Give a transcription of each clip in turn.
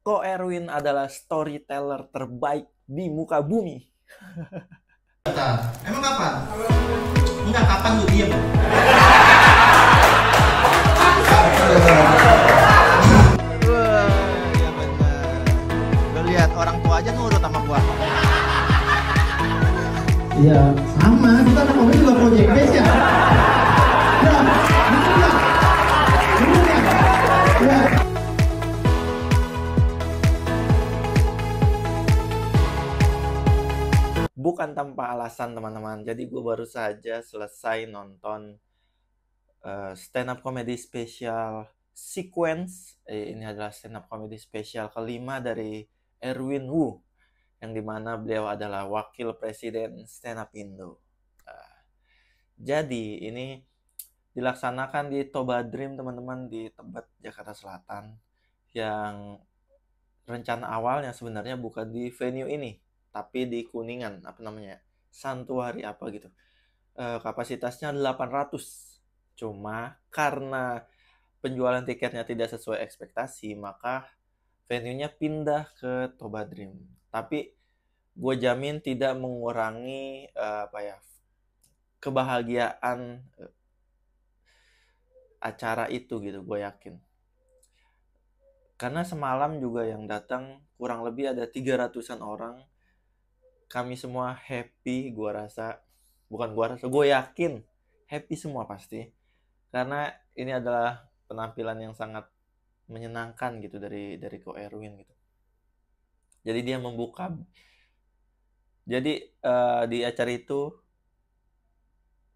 Ko Erwin adalah storyteller terbaik di muka bumi. Emang kapan? Enggak, kapan lu diem? Wah, ya benar. Lu lihat orang tua aja nurut sama gua. Iya, sama. Kita anak kami juga project base ya. Ya, bener ya. Bener ya. Ya. Bukan tanpa alasan teman-teman. Jadi gue baru saja selesai nonton stand up comedy spesial Sequence. Ini adalah stand up comedy spesial kelima dari Erwin Wu, yang dimana beliau adalah wakil presiden stand up Indo. Jadi ini dilaksanakan di Toba Dream teman-teman, di Tebet, Jakarta Selatan, yang rencana awalnya sebenarnya bukan di venue ini, tapi di Kuningan, apa namanya, Santuari apa gitu. Kapasitasnya 800. Cuma karena penjualan tiketnya tidak sesuai ekspektasi, maka venue-nya pindah ke Toba Dream. Tapi gue jamin tidak mengurangi kebahagiaan acara itu gitu, gue yakin. Karena semalam juga yang datang kurang lebih ada 300-an orang. Kami semua happy, gue rasa. Bukan gue rasa, gue yakin happy semua pasti. Karena ini adalah penampilan yang sangat menyenangkan gitu dari Ko Erwin gitu. Jadi dia membuka. Jadi di acara itu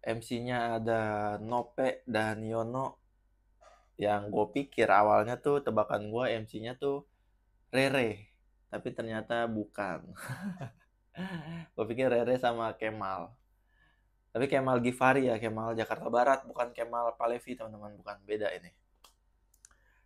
MC-nya ada Nope dan Yono. Yang gue pikir awalnya tuh tebakan gue MC-nya tuh Rere, tapi ternyata bukan. Gue pikir Rere sama Kemal. Tapi Kemal Givari ya, Kemal Jakarta Barat, bukan Kemal Palevi teman-teman, bukan, beda ini.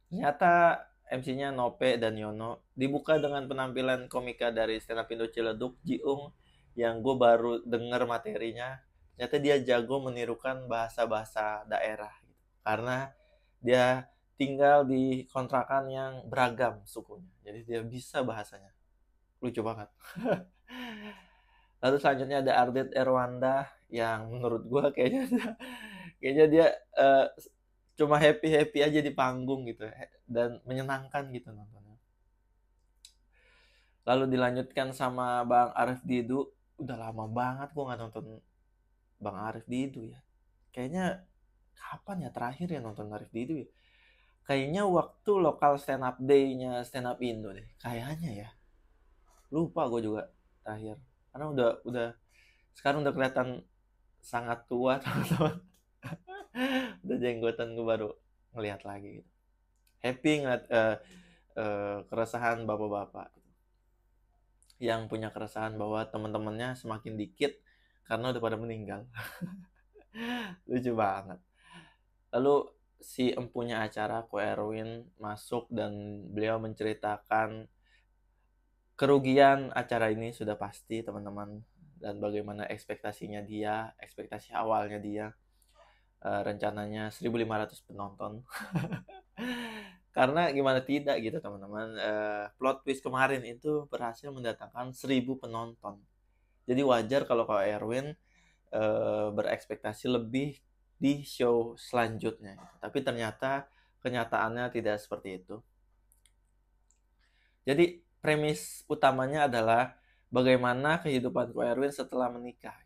Ternyata MC-nya Nope dan Yono. Dibuka dengan penampilan komika dari stand up Indo Ciledug, Jiung, yang gue baru denger materinya. Ternyata dia jago menirukan bahasa-bahasa daerah. Karena dia tinggal di kontrakan yang beragam sukunya. Jadi dia bisa bahasanya. Lucu banget. Lalu selanjutnya ada Ardet Erwanda yang menurut gue kayaknya dia cuma happy aja di panggung gitu dan menyenangkan gitu nontonnya. Lalu dilanjutkan sama Bang Arif Didu. Udah lama banget gue nggak nonton Bang Arif Didu ya. Kayaknya kapan ya terakhir ya nonton Arif Didu ya? Kayaknya waktu lokal stand up day-nya stand up Indo deh. Kayaknya ya. Lupa gue juga terakhir. Karena udah sekarang udah kelihatan sangat tua teman-teman. Udah jenggotan, gue baru ngelihat lagi gitu. Happy ngeliat keresahan bapak-bapak yang punya keresahan bahwa teman-temannya semakin dikit karena udah pada meninggal. Lucu banget. Lalu si empunya acara Ko Erwin masuk dan beliau menceritakan kerugian acara ini sudah pasti teman-teman, dan bagaimana ekspektasinya dia, ekspektasi awalnya dia. Rencananya 1.500 penonton. Karena gimana tidak gitu teman-teman, plot twist kemarin itu berhasil mendatangkan 1.000 penonton. Jadi wajar kalau Erwin berekspektasi lebih di show selanjutnya gitu. Tapi ternyata kenyataannya tidak seperti itu. Jadi premis utamanya adalah bagaimana kehidupan Ko Erwin setelah menikah.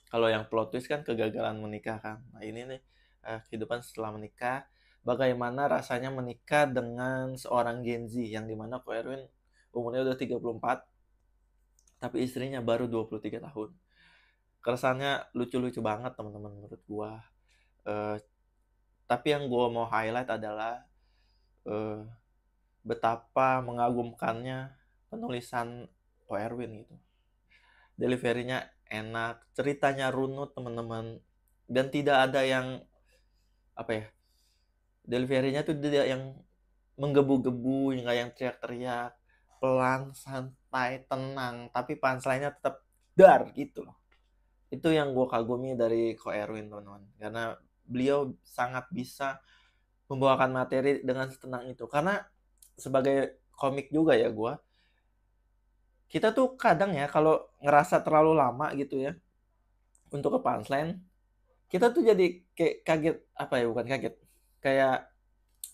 Kalau yang plot twist kan kegagalan menikah kan. Nah ini nih kehidupan setelah menikah. Bagaimana rasanya menikah dengan seorang Gen Z yang dimana Ko Erwin umurnya udah 34 tapi istrinya baru 23 tahun. Keresahannya lucu-lucu banget teman-teman menurut gua. Tapi yang gua mau highlight adalah betapa mengagumkannya penulisan Ko Erwin gitu. Deliverynya enak, ceritanya runut teman-teman, dan tidak ada yang deliverynya tuh tidak yang menggebu-gebu, nggak yang teriak-teriak, pelan, santai, tenang, tapi punchline-nya tetap dar gitu loh. Itu yang gue kagumi dari Ko Erwin teman-teman, karena beliau sangat bisa membawakan materi dengan setenang itu. Karena sebagai komik juga ya gua, kita tuh kadang ya kalau ngerasa terlalu lama gitu ya untuk ke punchline, kita tuh jadi kayak kaget, apa ya, bukan kaget, kayak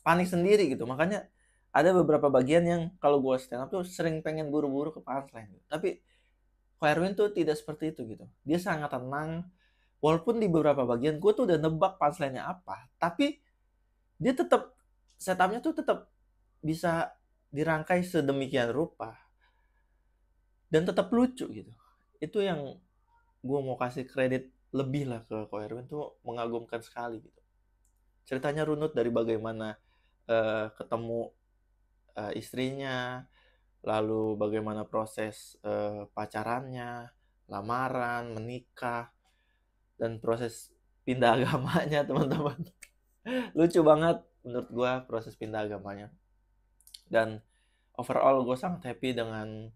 panik sendiri gitu. Makanya ada beberapa bagian yang kalau gua stand up tuh sering pengen buru-buru ke punchline gitu. Tapi Ko Erwin tuh tidak seperti itu gitu. Dia sangat tenang, walaupun di beberapa bagian gue tuh udah nebak punchline-nya apa, tapi dia tetap setup-nya tuh tetap bisa dirangkai sedemikian rupa dan tetap lucu gitu. Itu yang gue mau kasih kredit lebih lah ke Ko Erwin, tuh mengagumkan sekali gitu. Ceritanya runut dari bagaimana ketemu istrinya, lalu bagaimana proses pacarannya, lamaran, menikah, dan proses pindah agamanya teman-teman. Lucu banget menurut gue proses pindah agamanya. Dan overall gue sangat happy dengan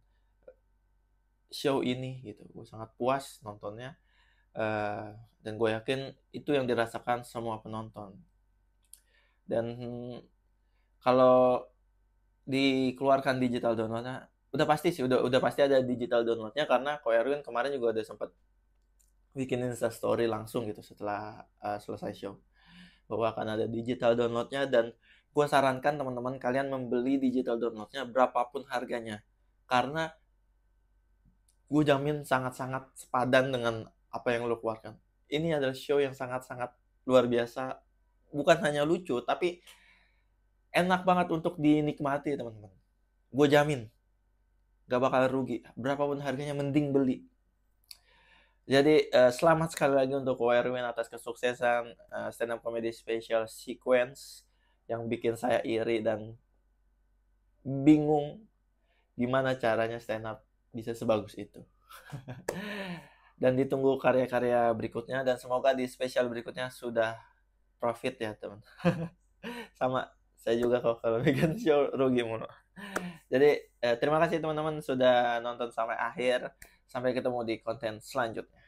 show ini gitu. Gue sangat puas nontonnya. Dan gue yakin itu yang dirasakan semua penonton. Dan kalau dikeluarkan digital downloadnya, udah pasti sih, udah pasti ada digital downloadnya, karena Ko Erwin kemarin juga udah sempat bikin Insta story langsung gitu setelah selesai show, bahwa akan ada digital downloadnya. Dan gue sarankan teman-teman kalian membeli digital downloadnya berapapun harganya, karena gue jamin sangat-sangat sepadan dengan apa yang lo keluarkan. Ini adalah show yang sangat-sangat luar biasa, bukan hanya lucu tapi enak banget untuk dinikmati teman-teman. Gue jamin gak bakal rugi, berapapun harganya mending beli. Jadi selamat sekali lagi untuk Ko Erwin atas kesuksesan stand up comedy special sequence yang bikin saya iri dan bingung gimana caranya stand up bisa sebagus itu. Dan ditunggu karya-karya berikutnya, dan semoga di spesial berikutnya sudah profit ya teman. Sama saya juga kalau bikin show rugi mulu. Jadi terima kasih teman-teman sudah nonton sampai akhir. Sampai ketemu di konten selanjutnya.